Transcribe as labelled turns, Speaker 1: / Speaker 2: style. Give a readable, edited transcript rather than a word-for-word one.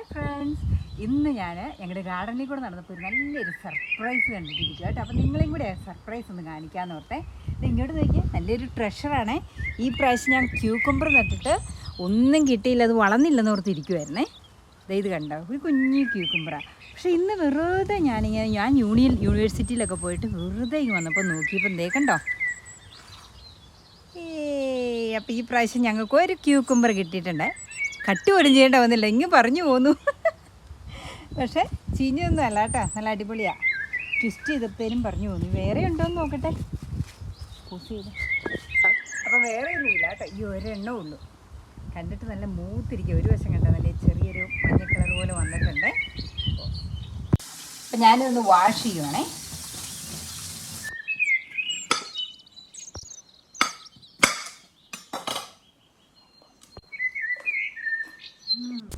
Speaker 1: Hi friends, ഇന്ന് ഞാൻ ഞങ്ങളുടെ ഗാർഡനിൽ കൂടെ നടന്നപ്പോൾ ഒരു നല്ലൊരു സർപ്രൈസ് കണ്ടിട്ടിരിക്കുക കേട്ടോ. അപ്പോൾ നിങ്ങളെയും കൂടെ സർപ്രൈസ് ഒന്ന് കാണിക്കാമെന്ന് ഓർത്തെ. ഇത് ഇങ്ങോട്ട് നോക്കിയാൽ നല്ലൊരു ട്രഷറാണേ. ഈ പ്രാവശ്യം ഞാൻ ക്യൂക്കമ്പർ നട്ടിട്ട് ഒന്നും കിട്ടിയില്ല, അത് വളർന്നില്ലെന്ന് ഓർത്തിരിക്കുമായിരുന്നേ. ഇത് കണ്ടോ, ഒരു കുഞ്ഞു ക്യൂക്കമ്പറാണ്. പക്ഷേ ഇന്ന് വെറുതെ ഞാൻ യൂണിവേഴ്സിറ്റിയിലൊക്കെ പോയിട്ട് വെറുതെ ഇങ്ങ് വന്നപ്പോൾ നോക്കിയപ്പോൾ എന്തേ കണ്ടോ. അപ്പോൾ ഈ പ്രാവശ്യം ഞങ്ങൾക്ക് ഒരു ക്യൂക്കമ്പർ കിട്ടിയിട്ടുണ്ട്. കട്ട് പോലും ചെയ്യേണ്ട വന്നില്ല, ഇങ്ങ് പറഞ്ഞു പോന്നു. പക്ഷേ ചീഞ്ഞൊന്നും അല്ല കേട്ടോ, നല്ല അടിപൊളിയാണ്. ട്വിസ്റ്റ് ചെയ്തപ്പോഴും പറഞ്ഞു പോന്നു. വേറെ ഉണ്ടോയെന്ന് നോക്കട്ടെ. പൂസ് ചെയ്ത് അപ്പോൾ വേറെ ഒന്നുമില്ല കേട്ടോ, ഈ ഒരെണ്ണേ ഉള്ളൂ. കണ്ടിട്ട് നല്ല മൂത്തിരിക്കുക. ഒരു വശം കണ്ടോ, നല്ല ചെറിയൊരു മഞ്ഞ കളർ പോലെ വന്നിട്ടുണ്ട്. അപ്പം ഞാനിതൊന്ന് വാഷ് ചെയ്യുവാണേ.